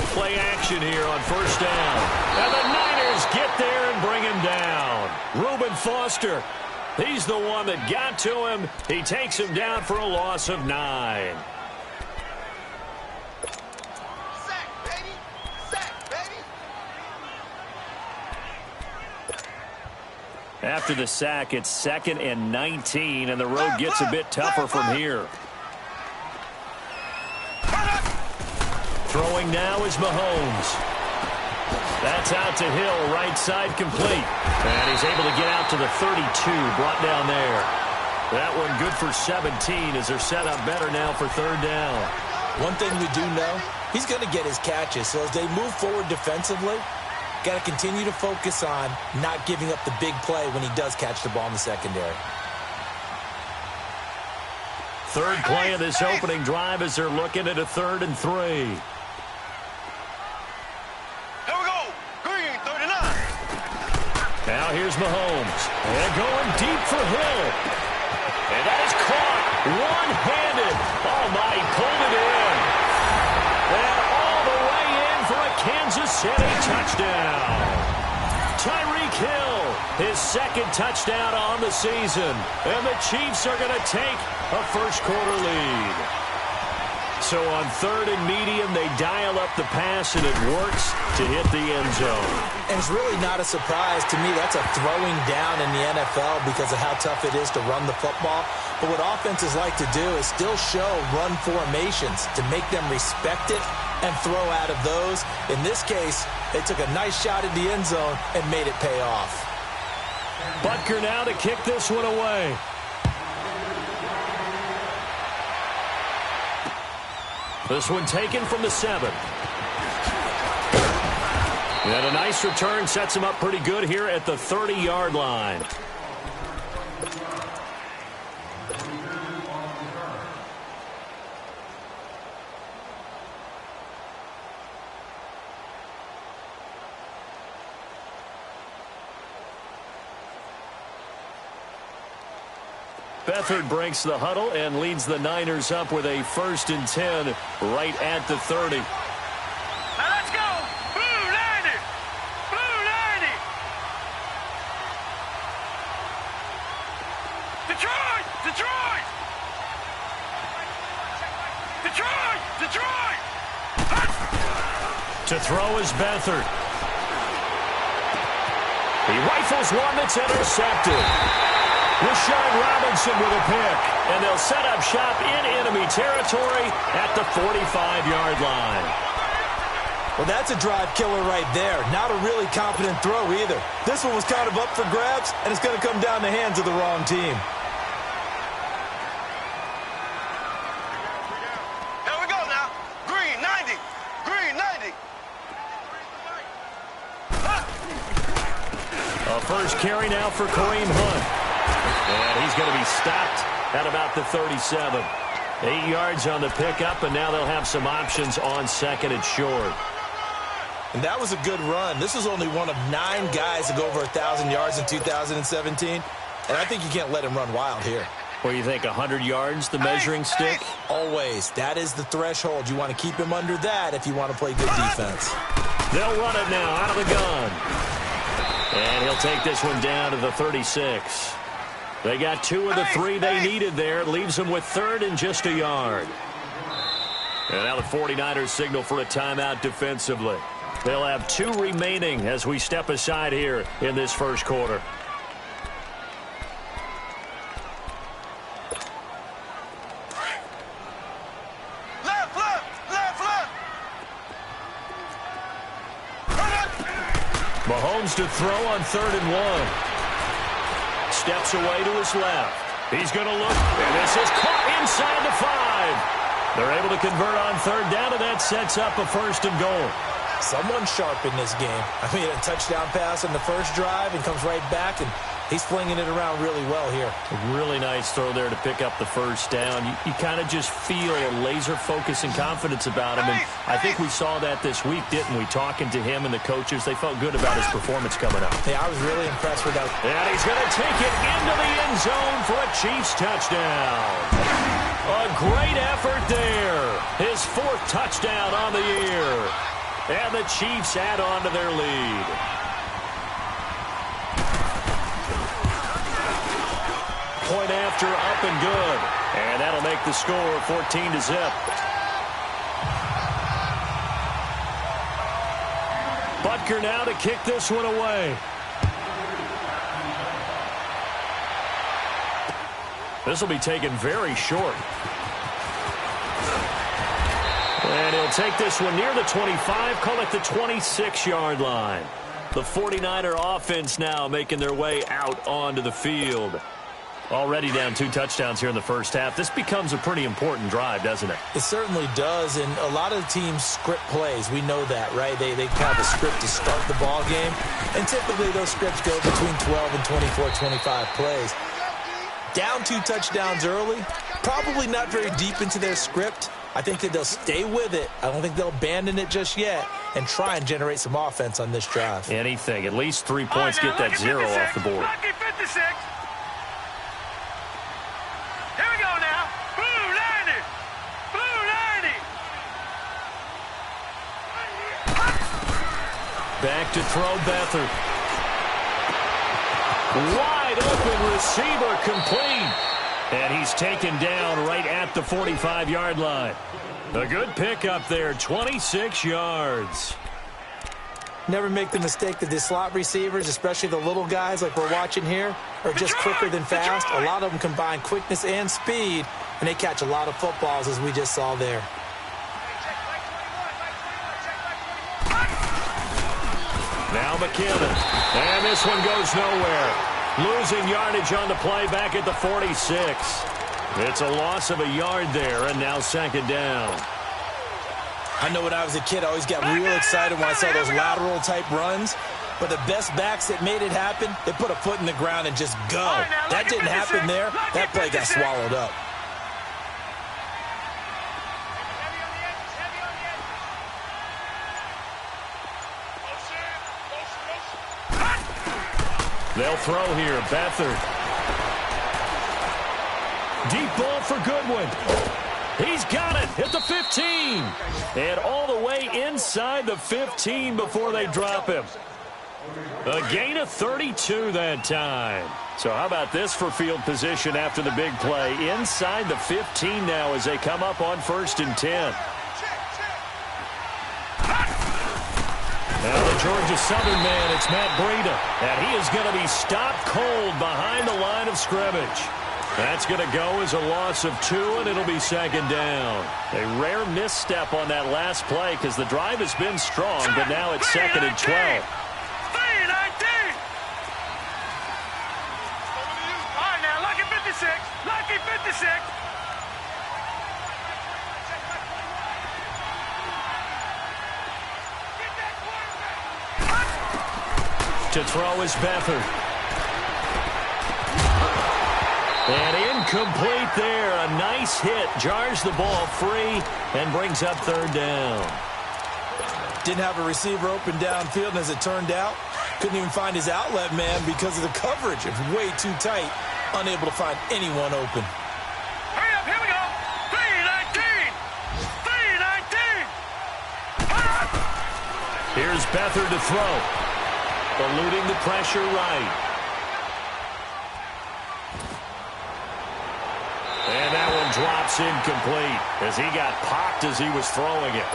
play action here on first down. And the Niners get there and bring him down. Reuben Foster, he's the one that got to him. He takes him down for a loss of 9. After the sack, it's 2nd and 19, and the road gets a bit tougher from here. Throwing now is Mahomes. That's out to Hill, right side complete. And he's able to get out to the 32, brought down there. That one good for 17 as they're set up better now for 3rd down. One thing we do know, he's going to get his catches. So as they move forward defensively, got to continue to focus on not giving up the big play when he does catch the ball in the secondary. 3rd play of this opening drive as they're looking at a 3rd and 3. Now here's Mahomes. And going deep for Hill. And that is caught one-handed. Oh, my, he pulled it in. And all the way in for a Kansas City touchdown. Tyreek Hill, his 2nd touchdown on the season. And the Chiefs are going to take a first-quarter lead. So on 3rd and medium, they dial up the pass, and it works to hit the end zone. And it's really not a surprise to me. That's a throwing down in the NFL because of how tough it is to run the football. But what offenses like to do is still show run formations to make them respect it and throw out of those. In this case, they took a nice shot at the end zone and made it pay off. Butker now to kick this one away. This one taken from the 7. And a nice return sets him up pretty good here at the 30-yard line. Beathard breaks the huddle and leads the Niners up with a 1st and 10 right at the 30. Now let's go! Blue 90! Blue 90! Detroit! Detroit! Detroit! Detroit! To throw is Beathard. He rifles one that's intercepted. Rashard Robinson with a pick, and they'll set up shop in enemy territory at the 45-yard line. Well, that's a drive killer right there. Not a really confident throw either. This one was kind of up for grabs, and it's going to come down the hands of the wrong team. Here we go now. Green 90. Green 90. A first carry now for Kareem Hunt. And he's going to be stopped at about the 37. 8 yards on the pickup, and now they'll have some options on 2nd and short. And that was a good run. This was only one of 9 guys to go over 1,000 yards in 2017. And I think you can't let him run wild here. What do you think, 100 yards, the measuring stick? Always. That is the threshold. You want to keep him under that if you want to play good defense. They'll run it now out of the gun. And he'll take this one down to the 36. They got 2 of the 3 they needed there. Leaves them with 3rd and just a yard. And now the 49ers signal for a timeout defensively. They'll have 2 remaining as we step aside here in this first quarter. Left, left, left, left. Mahomes to throw on 3rd and 1. Steps away to his left. He's going to look, and this is caught inside the 5. They're able to convert on 3rd down, and that sets up a 1st and goal. Someone sharp in this game. I mean, a touchdown pass on the first drive and comes right back, and he's flinging it around really well here. A really nice throw there to pick up the 1st down. You kind of just feel a laser focus and confidence about him, and I think we saw that this week, didn't we? Talking to him and the coaches, they felt good about his performance coming up. Yeah, I was really impressed with that. And he's going to take it into the end zone for a Chiefs touchdown. A great effort there. His 4th touchdown on the year. And the Chiefs add on to their lead. Point after, up and good. And that'll make the score 14-0. Butker now to kick this one away. This will be taken very short. And he'll take this one near the 25, call it the 26-yard line. The 49er offense now making their way out onto the field. Already down 2 touchdowns here in the first half. This becomes a pretty important drive, doesn't it? It certainly does, and a lot of teams script plays. We know that, right? They have a script to start the ball game, and typically those scripts go between 12 and 24, 25 plays. Down 2 touchdowns early, probably not very deep into their script. I think that they'll stay with it. I don't think they'll abandon it just yet and try and generate some offense on this drive. Anything. At least 3 points, get that 0 off the board. Lucky 56. Here we go now. Blue 90. Blue 90. Back to throw Beathard. Wide open receiver complete. And he's taken down right at the 45-yard line. A good pickup there, 26 yards. Never make the mistake that the slot receivers, especially the little guys like we're watching here, are just quicker than fast. A lot of them combine quickness and speed, and they catch a lot of footballs, as we just saw there. Now McKinnon. And this one goes nowhere. Losing yardage on the play back at the 46. It's a loss of a yard there, and now second down. I know when I was a kid, I always got real excited when I saw those lateral-type runs. But the best backs that made it happen, they put a foot in the ground and just go. That didn't happen there. That play got swallowed up. They'll throw here. Beathard. Deep ball for Goodwin. He's got it at the 15. And all the way inside the 15 before they drop him. A gain of 32 that time. So how about this for field position after the big play? Inside the 15 now as they come up on 1st and 10. Now the Georgia Southern man, it's Matt Breida. And he is going to be stopped cold behind the line of scrimmage. That's going to go as a loss of 2, and it'll be second down. A rare misstep on that last play because the drive has been strong, but now it's 2nd and 12. All right, now, lucky 56. Lucky 56. To throw is Beathard. And incomplete there. A nice hit. Jars the ball free and brings up 3rd down. Didn't have a receiver open downfield, and as it turned out, couldn't even find his outlet man because of the coverage. It was way too tight. Unable to find anyone open. Hurry up, here we go. 319. 319. Here's Beathard to throw. Eluding the pressure right. And that one drops incomplete as he got popped as he was throwing it.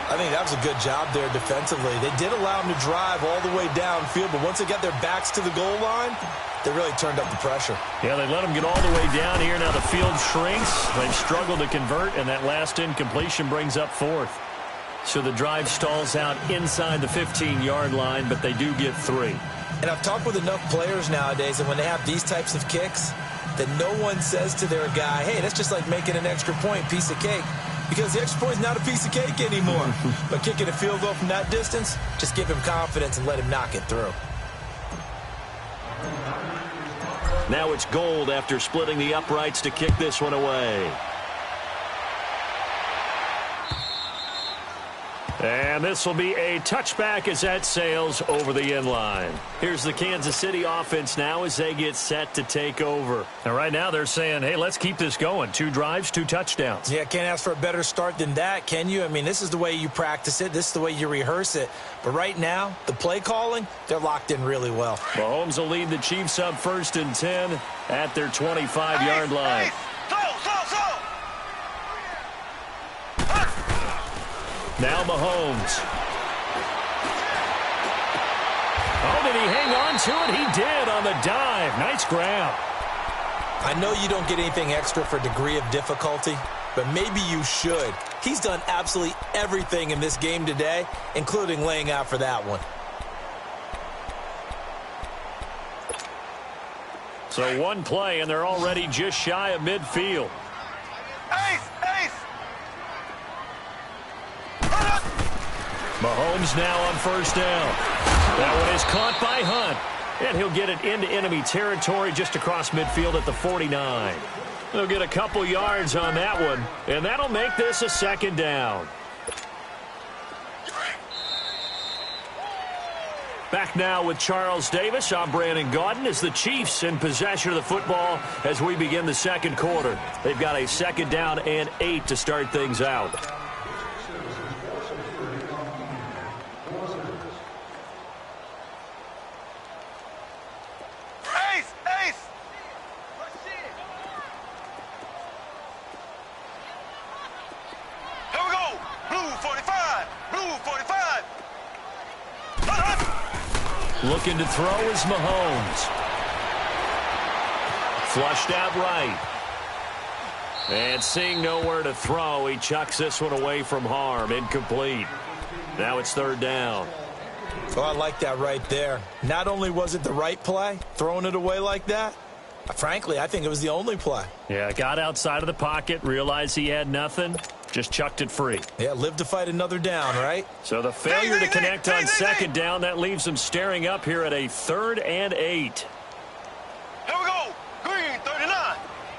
I think that was a good job there defensively. They did allow him to drive all the way downfield, but once they got their backs to the goal line, they really turned up the pressure. Yeah, they let him get all the way down here. Now the field shrinks. They've struggled to convert, and that last incompletion brings up 4th. So the drive stalls out inside the 15-yard line, but they do get 3. And I've talked with enough players nowadays, and when they have these types of kicks, that no one says to their guy, hey, that's just like making an extra point, piece of cake. Because the extra point is not a piece of cake anymore. But kicking a field goal from that distance, just give him confidence and let him knock it through. Now it's Gold after splitting the uprights to kick this one away. And this will be a touchback as that sails over the end line. Here's the Kansas City offense now as they get set to take over. And right now they're saying, hey, let's keep this going. 2 drives, 2 touchdowns. Yeah, can't ask for a better start than that, can you? I mean, this is the way you practice it. This is the way you rehearse it. But right now, the play calling, they're locked in really well. Mahomes will lead the Chiefs up 1st and 10 at their 25-yard line. Now Mahomes. Oh, did he hang on to it? He did on the dive. Nice grab. I know you don't get anything extra for degree of difficulty, but maybe you should. He's done absolutely everything in this game today, including laying out for that one. So 1 play, and they're already just shy of midfield. Mahomes now on 1st down. That one is caught by Hunt. And he'll get it into enemy territory just across midfield at the 49. They'll get a couple yards on that one, and that'll make this a 2nd down. Back now with Charles Davis. I'm Brandon Gaudin as the Chiefs in possession of the football as we begin the 2nd quarter. They've got a 2nd down and 8 to start things out. Looking to throw is Mahomes. Flushed out right. And seeing nowhere to throw, he chucks this one away from harm. Incomplete. Now it's 3rd down. Oh, I like that right there. Not only was it the right play, throwing it away like that, frankly, I think it was the only play. Yeah, got outside of the pocket, realized he had nothing, just chucked it free. Yeah, live to fight another down, right? So the failure to connect on 2nd down, that leaves them staring up here at a 3rd and 8. Here we go. Green 39.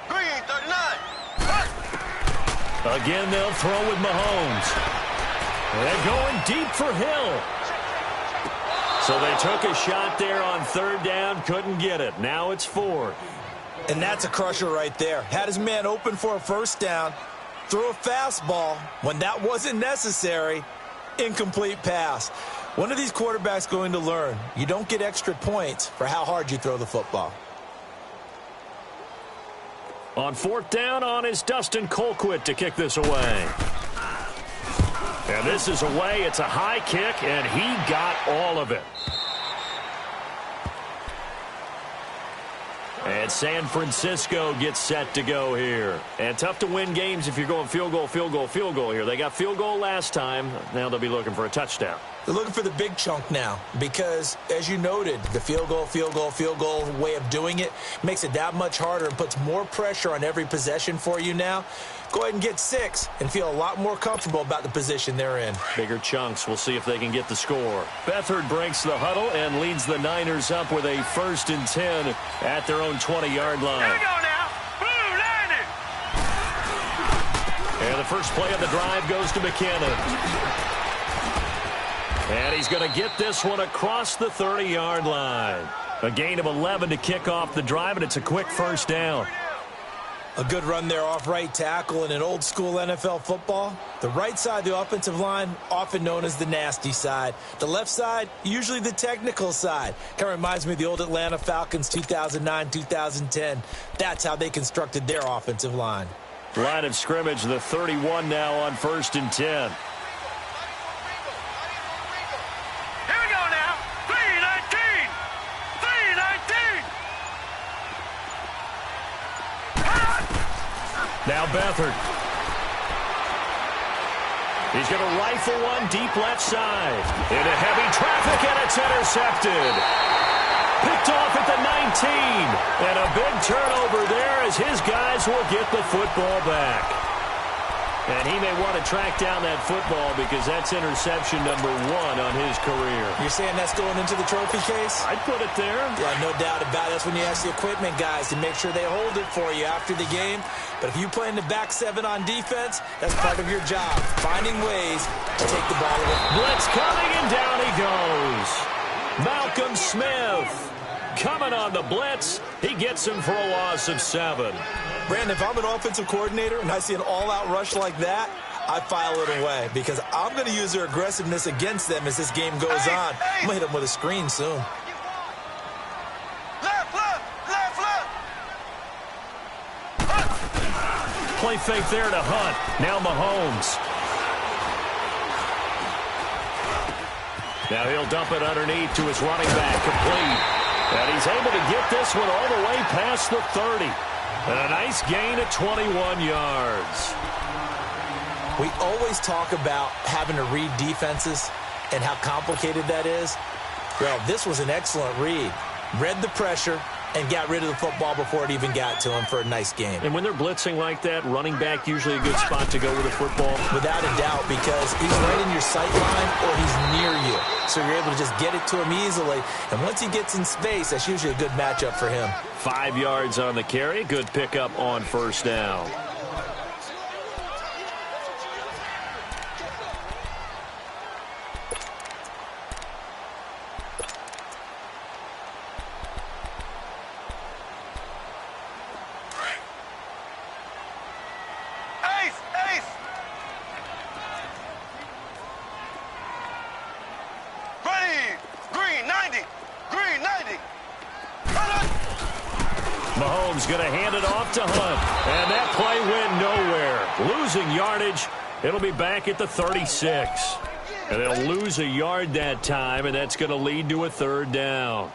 Green 39. Again, they'll throw with Mahomes. They're going deep for Hill. So they took a shot there on 3rd down, couldn't get it. Now it's 4th. And that's a crusher right there. Had his man open for a 1st down. Threw a fastball when that wasn't necessary. Incomplete pass. One of these quarterbacks going to learn. You don't get extra points for how hard you throw the football. On 4th down on is Dustin Colquitt to kick this away. And this is away. It's a high kick, and he got all of it. And San Francisco gets set to go here. And tough to win games if you're going field goal, field goal, field goal here. They got field goal last time. Now they'll be looking for a touchdown. They're looking for the big chunk now because, as you noted, the field goal way of doing it makes it that much harder and puts more pressure on every possession for you now. Go ahead and get 6 and feel a lot more comfortable about the position they're in. Bigger chunks. We'll see if they can get the score. Beathard breaks the huddle and leads the Niners up with a 1st and 10 at their own 20-yard line. Here we go now. Blue landed. And the first play of the drive goes to McKinnon. And he's going to get this one across the 30-yard line. A gain of 11 to kick off the drive, and it's a quick 1st down. A good run there off right tackle in an old-school NFL football. The right side of the offensive line, often known as the nasty side. The left side, usually the technical side. Kind of reminds me of the old Atlanta Falcons 2009-2010. That's how they constructed their offensive line. Line of scrimmage, the 31 now on 1st and 10. Now Beathard. He's going to rifle one deep left side. Into heavy traffic, and it's intercepted. Picked off at the 19. And a big turnover there as his guys will get the football back. And he may want to track down that football because that's interception number 1 on his career. You're saying that's going into the trophy case? I'd put it there. Yeah, no doubt about it. That's when you ask the equipment guys to make sure they hold it for you after the game. But if you play in the back 7 on defense, that's part of your job, finding ways to take the ball away. Blitz coming, and down he goes. Malcolm Smith coming on the blitz. He gets him for a loss of 7. Brandon, if I'm an offensive coordinator and I see an all-out rush like that, I file it away because I'm going to use their aggressiveness against them as this game goes on. I'm going to hit them with a screen soon. Play fake there to Hunt. Now Mahomes. Now he'll dump it underneath to his running back, complete. And he's able to get this one all the way past the 30. And a nice gain of 21 yards. We always talk about having to read defenses and how complicated that is. Well, this was an excellent read. Read the pressure and got rid of the football before it even got to him for a nice game. And when they're blitzing like that, running back usually a good spot to go with the football. Without a doubt, because he's right in your sight line or he's near you. So you're able to just get it to him easily. And once he gets in space, that's usually a good matchup for him. 5 yards on the carry. Good pickup on first down. Mahomes going to hand it off to Hunt. And that play went nowhere. Losing yardage. It'll be back at the 36. And they'll lose a yard that time, and that's going to lead to a 3rd down.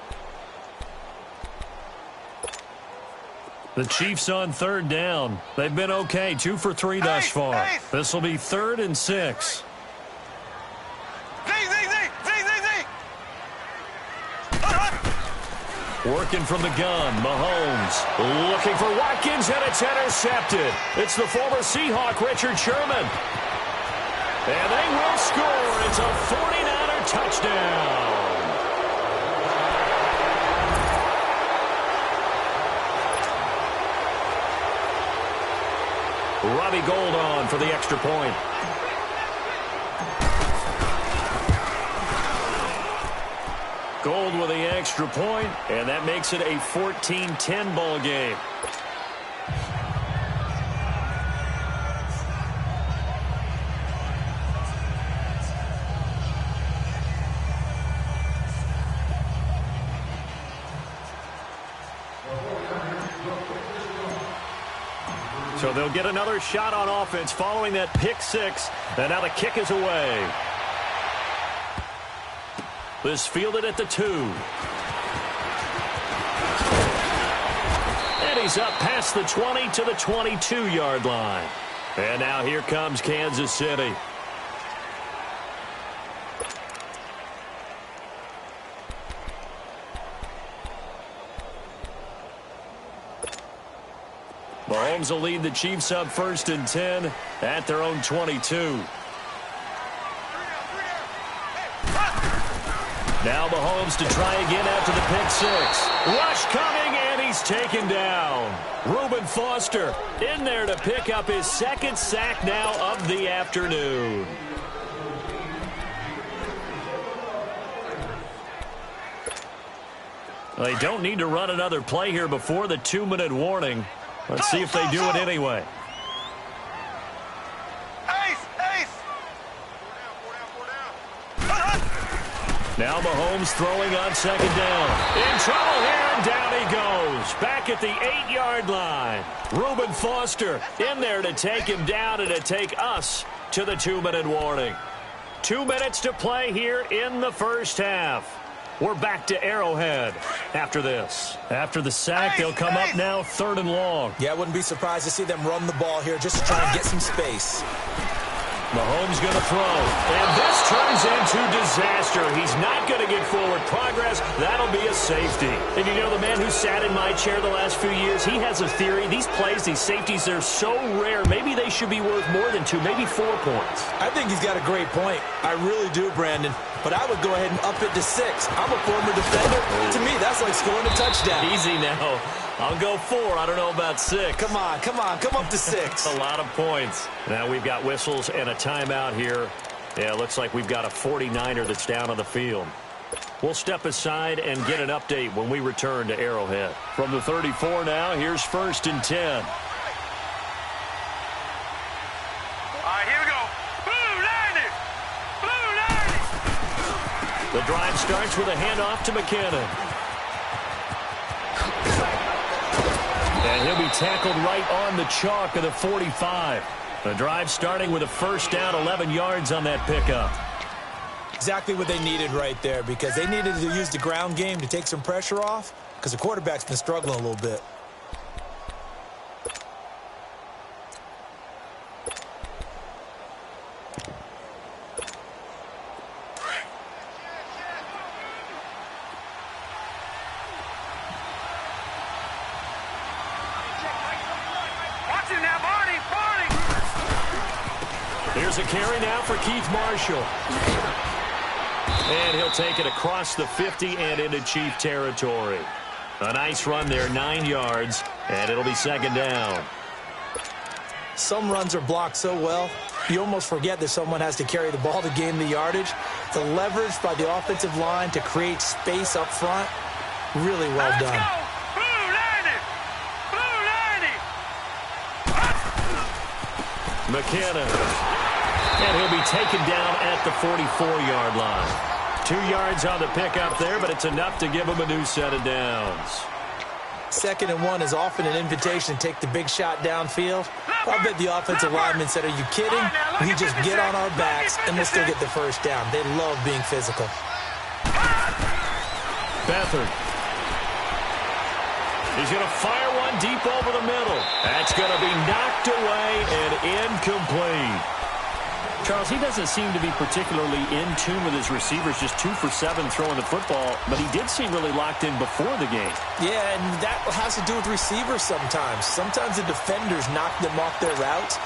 The Chiefs on 3rd down. They've been okay, 2 for 3 thus far. This will be 3rd and 6. Working from the gun, Mahomes looking for Watkins, and it's intercepted. It's the former Seahawk, Richard Sherman. And they will score. It's a 49er touchdown. Robbie Gould on for the extra point. Gould with the extra point, and that makes it a 14-10 ball game. So they'll get another shot on offense following that pick 6, and now the kick is away. This fielded at the 2. And he's up past the 20 to the 22-yard line. And now here comes Kansas City. Mahomes will lead the Chiefs up 1st and 10 at their own 22. Now Mahomes to try again after the pick 6. Rush coming, and he's taken down. Reuben Foster in there to pick up his 2nd sack now of the afternoon. They don't need to run another play here before the 2-minute warning. Let's see if they do it anyway. Now Mahomes throwing on 2nd down. In trouble here, and down he goes. Back at the 8-yard line. Reuben Foster in there to take him down and to take us to the 2-minute warning. 2 minutes to play here in the first half. We're back to Arrowhead after this. After the sack, they'll come up now 3rd and long. Yeah, I wouldn't be surprised to see them run the ball here just to try and get some space. Mahomes going to throw. And this turns into disaster. He's not going to get forward progress. That'll be a safety. And you know, the man who sat in my chair the last few years, he has a theory. These plays, these safeties, they're so rare. Maybe they should be worth more than 2, maybe 4 points. I think he's got a great point. I really do, Brandon. But I would go ahead and up it to 6. I'm a former defender. To me, that's like scoring a touchdown. Easy now. I'll go 4. I don't know about 6. Come on. Come up to 6. A lot of points. Now we've got whistles and a timeout here. Yeah, it looks like we've got a 49er that's down on the field. We'll step aside and get an update when we return to Arrowhead. From the 34 now, here's 1st and 10. All right, here we go. Blue line it. Blue line it. The drive starts with a handoff to McKinnon. And he'll be tackled right on the chalk of the 45. The drive starting with a 1st down, 11 yards on that pickup. Exactly what they needed right there, because they needed to use the ground game to take some pressure off, because the quarterback's been struggling a little bit. Here's a carry now for Keith Marshall. And he'll take it across the 50 and into Chief territory. A nice run there, 9 yards, and it'll be 2nd down. Some runs are blocked so well, you almost forget that someone has to carry the ball to gain the yardage. The leverage by the offensive line to create space up front, really well done. McKinnon. And he'll be taken down at the 44-yard line. 2 yards on the pickup there, but it's enough to give him a new set of downs. 2nd and 1 is often an invitation to take the big shot downfield. I bet the offensive lineman said, "Are you kidding? We just get on our backs and we'll still get the 1st down." They love being physical. Beathard. He's going to fire one deep over the middle. That's going to be knocked away and incomplete. Charles, he doesn't seem to be particularly in tune with his receivers, just 2 for 7 throwing the football, but he did seem really locked in before the game. Yeah, and that has to do with receivers sometimes. Sometimes the defenders knock them off their routes,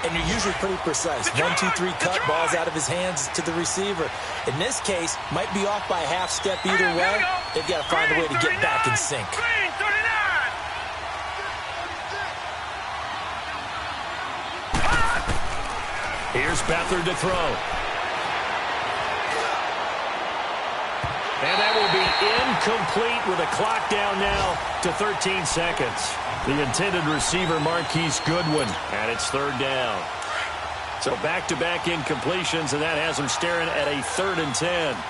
and you're usually pretty precise. 1, 2, 3 cut, balls out of his hands to the receiver. In this case, might be off by a half step either way. They've got to find a way to get back in sync. Here's Beathard to throw. And that will be incomplete with a clock down now to 13 seconds. The intended receiver, Marquise Goodwin, and it's 3rd down. So back-to-back incompletions, and that has him staring at a 3rd and 10. All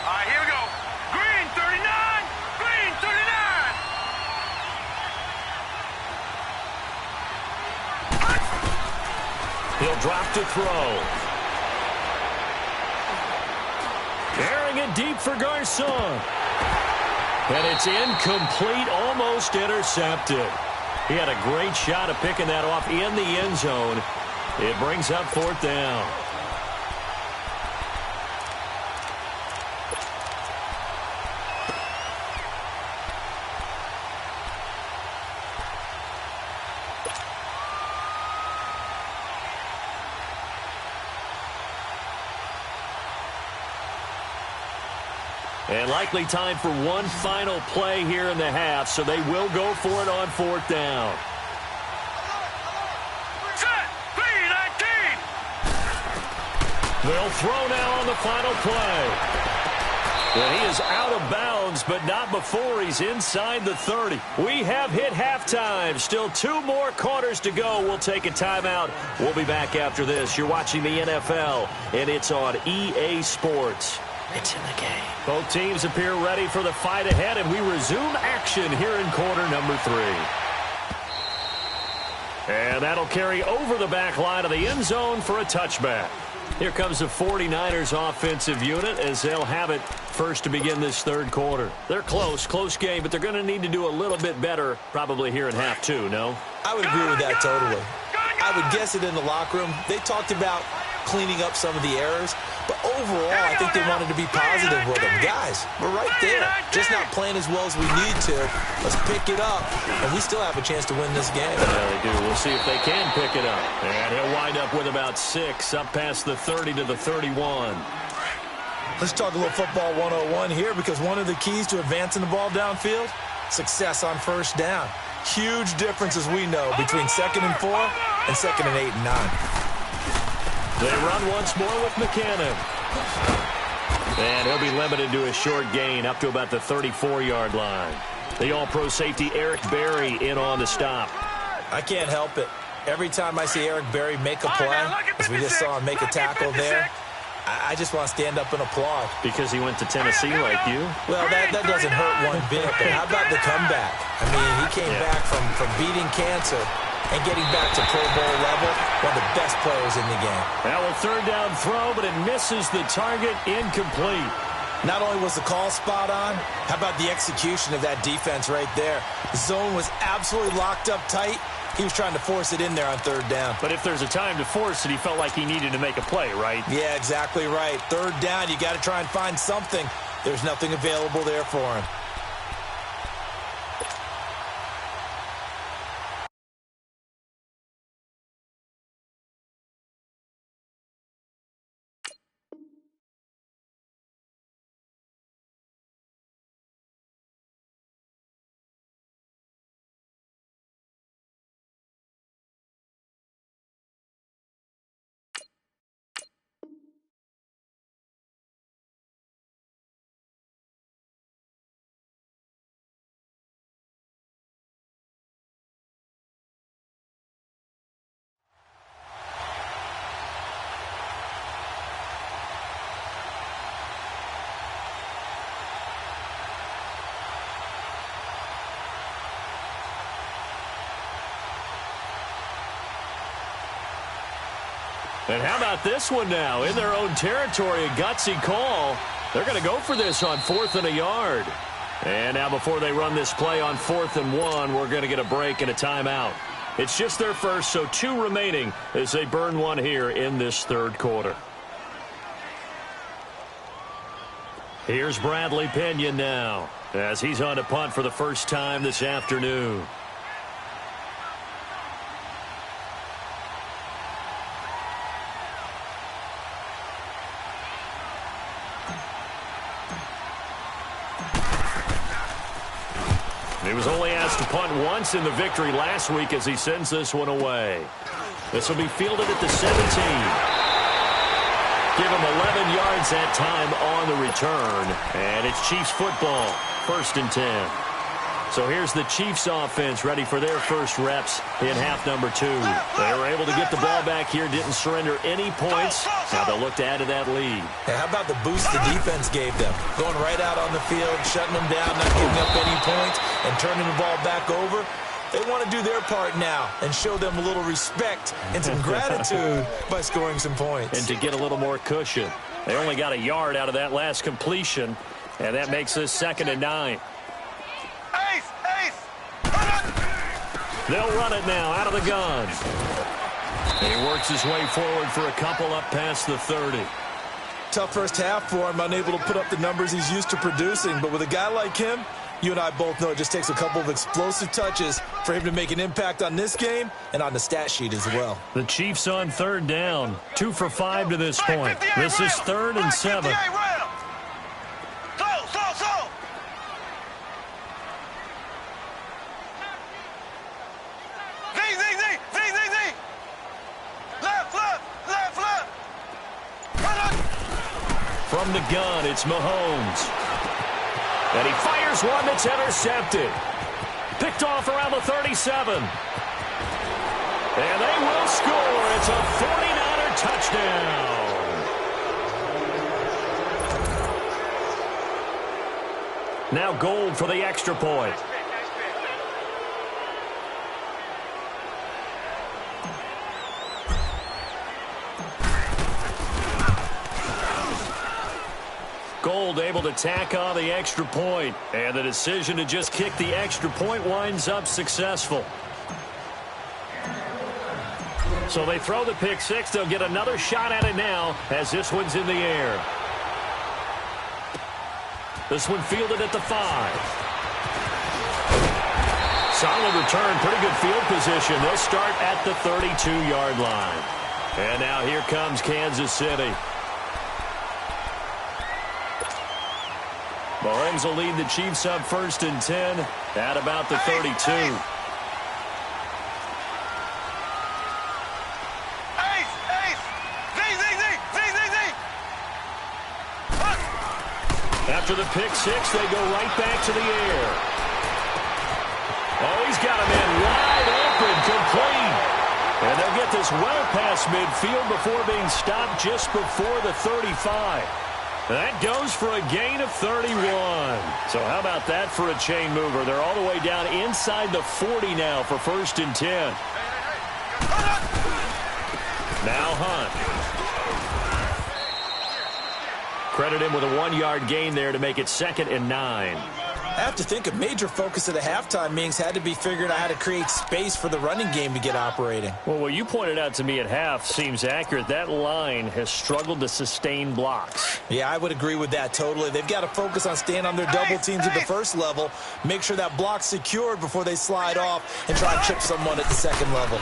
right, here we go. Green, 39. Green, 39. He'll drop to throw. Carrying it deep for Garcon. And it's incomplete, almost intercepted. He had a great shot at picking that off in the end zone. It brings up 4th down. And likely time for one final play here in the half, so they will go for it on 4th down. Set, 3-19. They'll throw now on the final play. Well, he is out of bounds, but not before he's inside the 30. We have hit halftime. Still 2 more quarters to go. We'll take a timeout. We'll be back after this. You're watching the NFL, and it's on EA Sports. It's in the game. Both teams appear ready for the fight ahead, and we resume action here in quarter number 3. And that'll carry over the back line of the end zone for a touchback. Here comes the 49ers offensive unit as they'll have it first to begin this 3rd quarter. They're close game, but they're going to need to do a little bit better probably here in half 2, no? I would agree with that totally. I would guess it in the locker room. They talked about cleaning up some of the errors, but overall, I think they wanted to be positive with them. Guys, we're right there, just not playing as well as we need to. Let's pick it up, and we still have a chance to win this game. Yeah, they do. We'll see if they can pick it up. And he'll wind up with about 6, up past the 30 to the 31. Let's talk a little football 101 here, because one of the keys to advancing the ball downfield, success on first down. Huge difference, as we know, between 2nd and 4 and 2nd and 8 and 9. They run once more with McCannon. And he'll be limited to a short gain up to about the 34-yard line. The all-pro safety Eric Berry in on the stop. I can't help it. Every time I see Eric Berry make a play, as we just saw him make a tackle there, I just want to stand up and applaud. Because he went to Tennessee like you? Well, that doesn't hurt one bit, but how about the comeback? I mean, he came back from beating cancer and getting back to Pro Bowl level, one of the best players in the game. Now a third down throw, but it misses the target, incomplete. Not only was the call spot on, how about the execution of that defense right there? The zone was absolutely locked up tight. He was trying to force it in there on third down. But if there's a time to force it, he felt like he needed to make a play, right? Yeah, exactly right. Third down, you got to try and find something. There's nothing available there for him. And how about this one now? In their own territory, a gutsy call. They're going to go for this on 4th and a yard. And now before they run this play on 4th and 1, we're going to get a break and a timeout. It's just their first, so 2 remaining as they burn one here in this third quarter. Here's Bradley Pinion now as he's on to punt for the first time this afternoon. He was only asked to punt once in the victory last week as he sends this one away. This will be fielded at the 17. Give him 11 yards that time on the return. And it's Chiefs football, 1st and 10. So here's the Chiefs offense ready for their first reps in half number 2. They were able to get the ball back here, didn't surrender any points. Now they'll look to add to that lead. Yeah, how about the boost the defense gave them? Going right out on the field, shutting them down, not giving up any points, and turning the ball back over. They want to do their part now and show them a little respect and some gratitude by scoring some points. And to get a little more cushion. They only got a yard out of that last completion, and that makes this 2nd and 9. They'll run it now out of the gun. And he works his way forward for a couple up past the 30. Tough first half for him, unable to put up the numbers he's used to producing. But with a guy like him, you and I both know it just takes a couple of explosive touches for him to make an impact on this game and on the stat sheet as well. The Chiefs on 3rd down. 2 for 5 to this point. This is 3rd and 7. From the gun, it's Mahomes. And he fires one that's intercepted. Picked off around the 37. And they will score. It's a 49er touchdown. Now Gold for the extra point. Gold able to tack on the extra point, and the decision to just kick the extra point winds up successful. So they throw the pick six. They'll get another shot at it now as this one's in the air. This one fielded at the 5. Solid return, pretty good field position. They'll start at the 32-yard line. And now here comes Kansas City. Mahomes will lead the Chiefs up 1st and 10 at about the 32. After the pick six, they go right back to the air. Oh, he's got a man wide open, complete. And they'll get this well past midfield before being stopped just before the 35. That goes for a gain of 31. So how about that for a chain mover? They're all the way down inside the 40 now for 1st and 10. Now Hunt. Credit him with a 1-yard gain there to make it 2nd and 9. I have to think a major focus of the halftime meetings had to be figuring out how to create space for the running game to get operating. Well, what you pointed out to me at half seems accurate. That line has struggled to sustain blocks. Yeah, I would agree with that totally. They've got to focus on staying on their double teams at the first level, make sure that block's secured before they slide off and try to chip someone at the second level.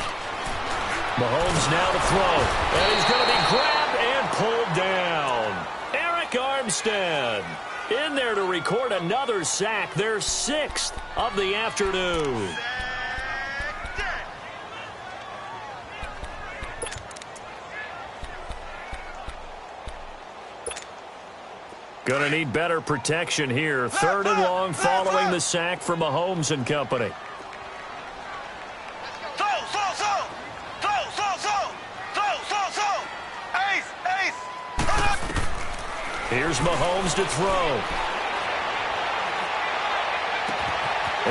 Mahomes now to throw. And he's going to be grabbed and pulled down. Eric Armstead in there to record another sack, their 6th of the afternoon. Gonna need better protection here. 3rd and long following the sack from Mahomes and company. Here's Mahomes to throw.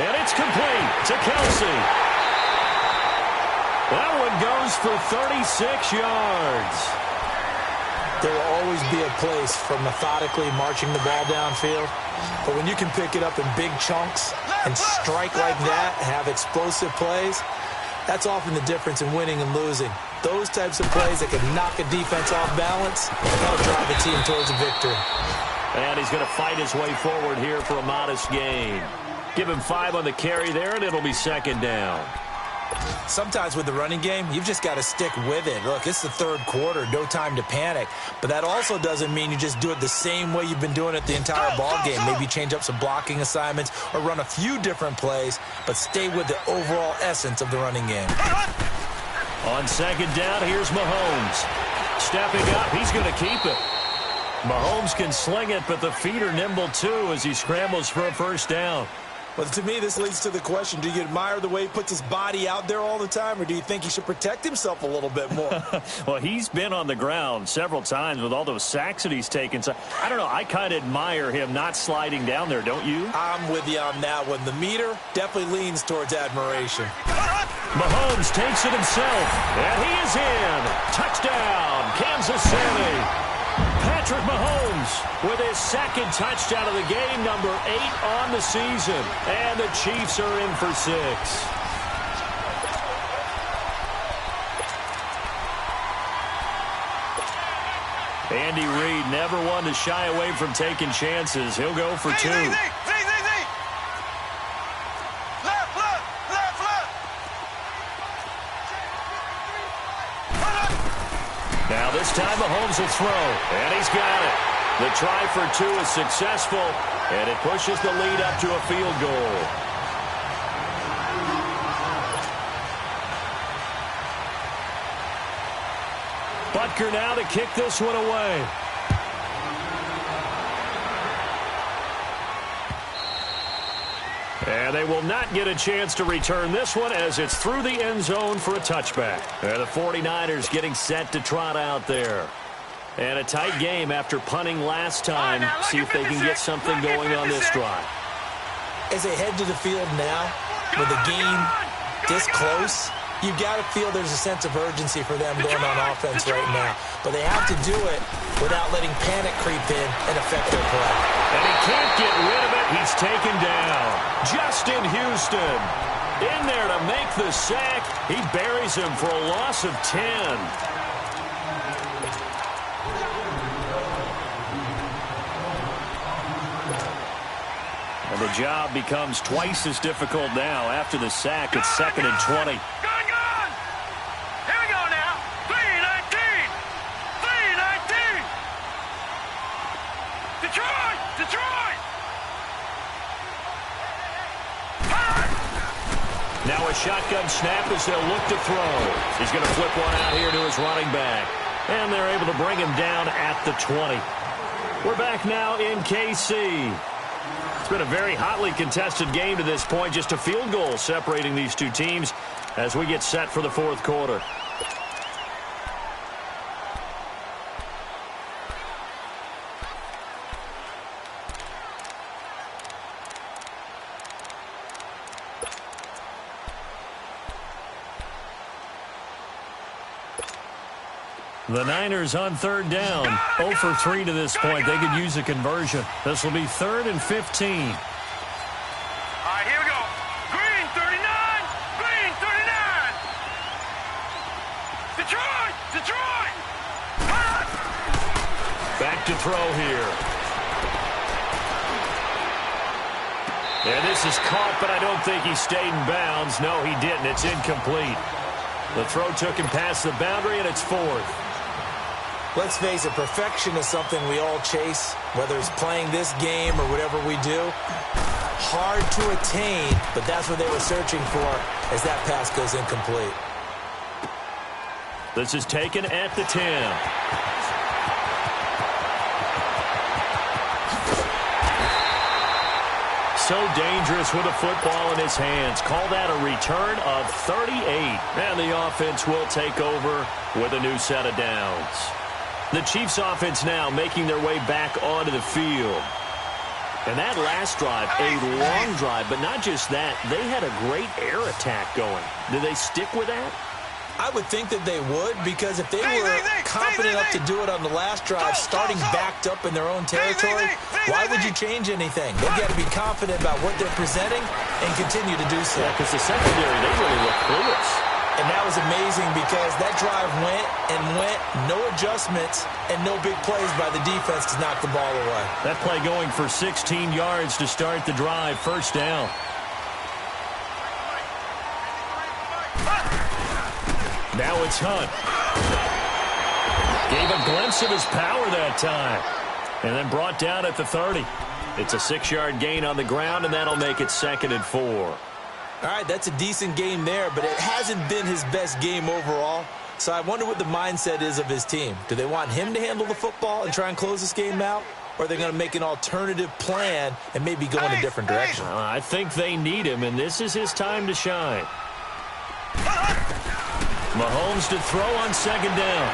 And it's complete to Kelsey. That one goes for 36 yards. There will always be a place for methodically marching the ball downfield. But when you can pick it up in big chunks and strike like that, have explosive plays, that's often the difference in winning and losing. Those types of plays that can knock a defense off balance, that'll drive a team towards a victory. And he's going to fight his way forward here for a modest gain. Give him 5 on the carry there, and it'll be 2nd down. Sometimes with the running game, you've just got to stick with it. Look, it's the 3rd quarter, no time to panic. But that also doesn't mean you just do it the same way you've been doing it the entire ball game. Maybe change up some blocking assignments or run a few different plays, but stay with the overall essence of the running game. On 2nd down, here's Mahomes. Stepping up, he's going to keep it. Mahomes can sling it, but the feet are nimble too as he scrambles for a 1st down. Well, to me, this leads to the question, do you admire the way he puts his body out there all the time, or do you think he should protect himself a little bit more? Well, he's been on the ground several times with all those sacks that he's taken. So, I don't know, I kind of admire him not sliding down there, don't you? I'm with you on that one. The meter definitely leans towards admiration. Mahomes takes it himself, and he is in. Touchdown, Kansas City. Patrick Mahomes with his 2nd touchdown of the game, number 8 on the season. And the Chiefs are in for 6. Andy Reid never one to shy away from taking chances. He'll go for 2. Now this time Mahomes will throw, and he's got it. The try for 2 is successful, and it pushes the lead up to a field goal. Butker now to kick this one away. And they will not get a chance to return this one as it's through the end zone for a touchback. And the 49ers getting set to trot out there. And a tight game after punting last time. See if they can get something going on this drive. As they head to the field now, with the game this close, you've got to feel there's a sense of urgency for them going on offense right now. But they have to do it without letting panic creep in and affect their play. And he can't get rid of it. He's taken down. Justin Houston in there to make the sack. He buries him for a loss of 10. And the job becomes twice as difficult now after the sack. It's 2nd and 20. Gone! Here we go now. 3-19. 3-19. Detroit! Now a shotgun snap as they'll look to throw. He's going to flip one out here to his running back. And they're able to bring him down at the 20. We're back now in KC. It's been a very hotly contested game to this point. Just a field goal separating these two teams as we get set for the fourth quarter. The Niners on 3rd down. 0 for 3 to this point. They could use a conversion. This will be 3rd and 15. All right, here we go. Green 39. Detroit. Back to throw here. And this is caught, but I don't think he stayed in bounds. No, he didn't. It's incomplete. The throw took him past the boundary, and it's 4th. Let's face it, perfection is something we all chase, whether it's playing this game or whatever we do. Hard to attain, but that's what they were searching for as that pass goes incomplete. This is taken at the 10. So dangerous with a football in his hands. Call that a return of 38. And the offense will take over with a new set of downs. The Chiefs offense now making their way back onto the field. And that last drive, a long drive, but not just that. They had a great air attack going. Did they stick with that? I would think that they would, because if they were confident enough to do it on the last drive, starting backed up in their own territory, why would you change anything? They've got to be confident about what they're presenting and continue to do so. Yeah, because the secondary, they really look clueless. And that was amazing because that drive went, no adjustments, and no big plays by the defense to knock the ball away. That play going for 16 yards to start the drive, 1st down. Now it's Hunt. Gave a glimpse of his power that time. And then brought down at the 30. It's a 6-yard gain on the ground, and that'll make it 2nd and 4. All right, that's a decent game there, but it hasn't been his best game overall. So I wonder what the mindset is of his team. Do they want him to handle the football and try and close this game out? Or are they going to make an alternative plan and maybe go in a different direction? I think they need him, and this is his time to shine. Mahomes to throw on 2nd down.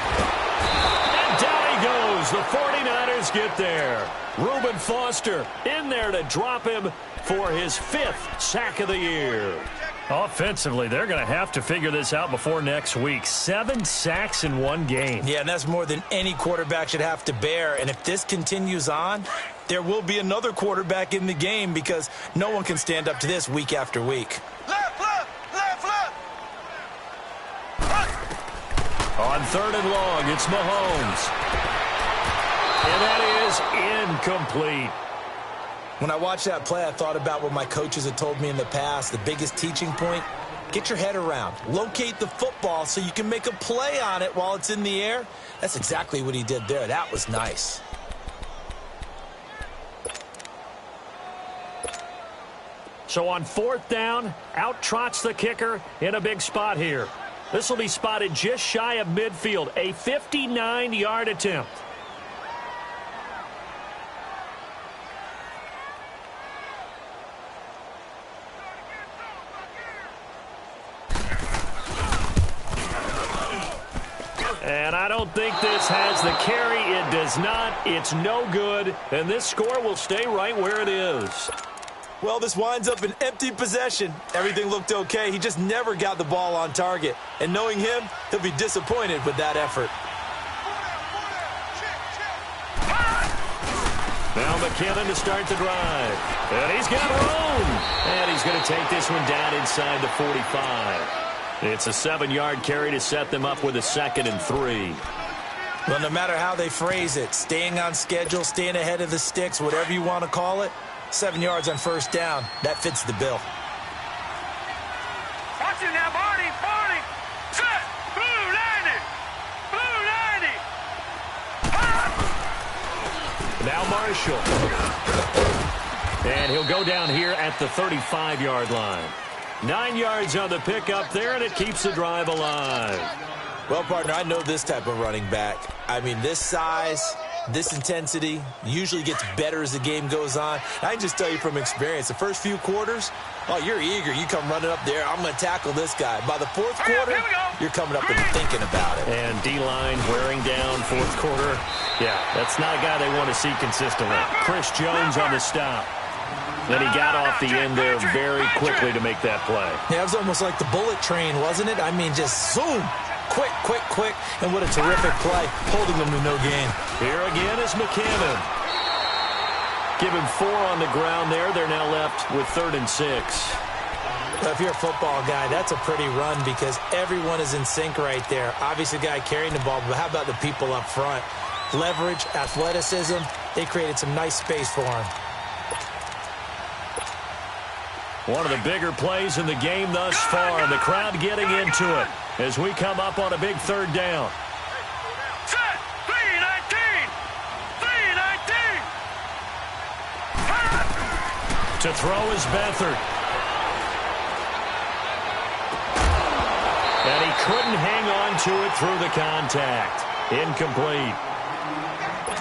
And down he goes. The 49ers get there. Reuben Foster in there to drop him for his 5th sack of the year. Offensively, they're going to have to figure this out before next week. 7 sacks in one game. Yeah, and that's more than any quarterback should have to bear. And if this continues on, there will be another quarterback in the game because no one can stand up to this week after week. Left. On 3rd and long, it's Mahomes. And that is incomplete. When I watched that play, I thought about what my coaches had told me in the past. The biggest teaching point, get your head around. Locate the football so you can make a play on it while it's in the air. That's exactly what he did there. That was nice. So on 4th down, out trots the kicker in a big spot here. This will be spotted just shy of midfield, a 59-yard attempt. And I don't think this has the carry. It does not. It's no good. And this score will stay right where it is. Well, this winds up an empty possession. Everything looked okay. He just never got the ball on target. And knowing him, he'll be disappointed with that effort. McKinnon to start the drive. And he's got room. And he's going to take this one down inside the 45. It's a 7-yard carry to set them up with a 2nd and 3. Well, no matter how they phrase it, staying on schedule, staying ahead of the sticks, whatever you want to call it, 7 yards on first down, that fits the bill. Watch it now, Barney. Set. Blue 90. Now Marshall. And he'll go down here at the 35-yard line. 9 yards on the pickup there, and it keeps the drive alive. Well, partner, I know this type of running back. I mean, this size, this intensity usually gets better as the game goes on. I can just tell you from experience, the first few quarters, oh, you're eager. You come running up there, I'm going to tackle this guy. By the fourth quarter, you're coming up and thinking about it. And D-line wearing down fourth quarter. Yeah, that's not a guy they want to see consistently. Chris Jones on the stop. Then he got off the end there very quickly to make that play. Yeah, it was almost like the bullet train, wasn't it? I mean, just zoom. Quick, and what a terrific play, holding them to no gain. Here again is McKinnon. Give him 4 on the ground there. They're now left with 3rd and 6. Well, if you're a football guy, that's a pretty run because everyone is in sync right there. Obviously, the guy carrying the ball, but how about the people up front? Leverage, athleticism, they created some nice space for him. One of the bigger plays in the game thus far. The crowd getting into it as we come up on a big 3rd down. Set. 3-19. To throw is Beathard. And he couldn't hang on to it through the contact. Incomplete.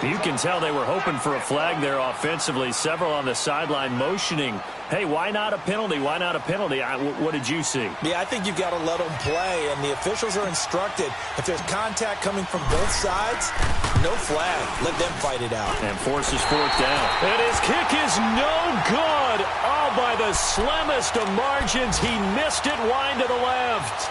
You can tell they were hoping for a flag there offensively. Several on the sideline motioning, hey, why not a penalty? Why not a penalty? What did you see? Yeah, I think you've got to let them play, and the officials are instructed. If there's contact coming from both sides, no flag. Let them fight it out. And forces 4th down. And his kick is no good. Oh, by the slimmest of margins, he missed it wide to the left.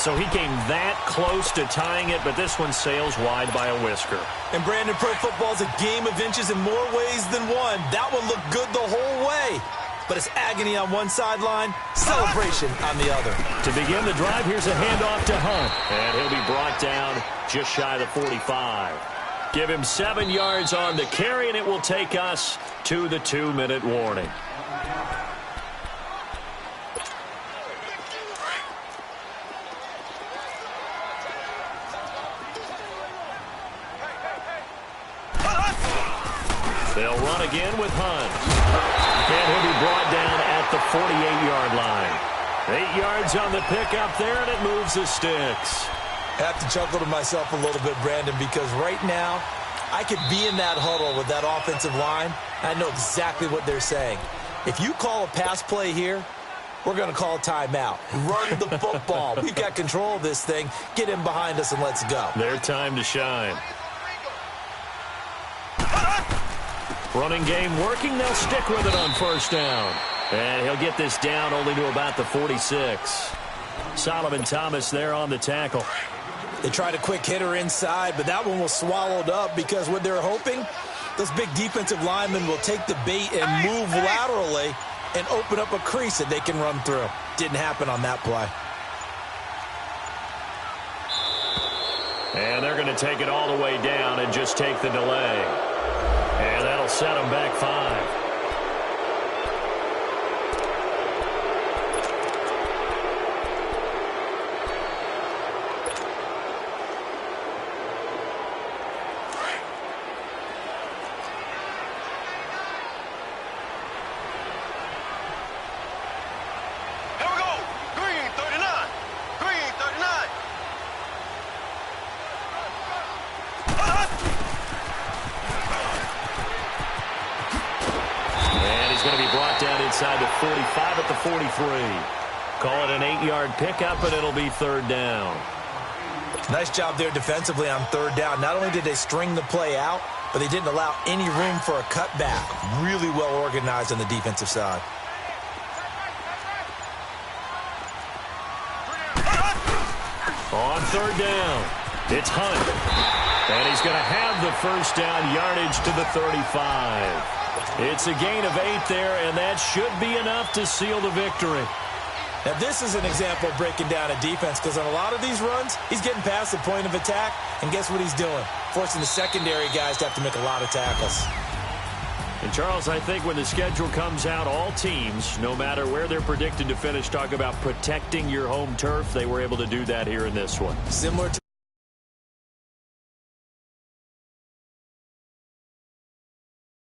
So he came that close to tying it, but this one sails wide by a whisker. And Brandon, pro football is a game of inches in more ways than one. That one looked good the whole way. But it's agony on one sideline, celebration on the other. To begin the drive, here's a handoff to Hunt. And he'll be brought down just shy of the 45. Give him 7 yards on the carry, and it will take us to the 2-minute warning. They'll run again with Hunt. And he'll be brought down at the 48-yard line. 8 yards on the pickup there, and it moves the sticks. I have to chuckle to myself a little bit, Brandon, because right now I could be in that huddle with that offensive line. I know exactly what they're saying. If you call a pass play here, we're going to call a timeout. Run the football. We've got control of this thing. Get in behind us and let's go. Their time to shine. Running game working. They'll stick with it on 1st down. And he'll get this down only to about the 46. Solomon Thomas there on the tackle. They tried a quick hitter inside, but that one was swallowed up because what they're hoping, those big defensive linemen will take the bait and move laterally and open up a crease that they can run through. Didn't happen on that play. And they're going to take it all the way down and just take the delay. And that'll set them back 5. Inside the 45 at the 43. Call it an 8-yard pickup, and it'll be 3rd down. Nice job there defensively on 3rd down. Not only did they string the play out, but they didn't allow any room for a cutback. Really well organized on the defensive side. On 3rd down, it's Hunt. And he's going to have the 1st down, yardage to the 35. It's a gain of 8 there, and that should be enough to seal the victory. Now, this is an example of breaking down a defense, because on a lot of these runs, he's getting past the point of attack, and guess what he's doing? Forcing the secondary guys to have to make a lot of tackles. And, Charles, I think when the schedule comes out, all teams, no matter where they're predicted to finish, talk about protecting your home turf. They were able to do that here in this one. Similar to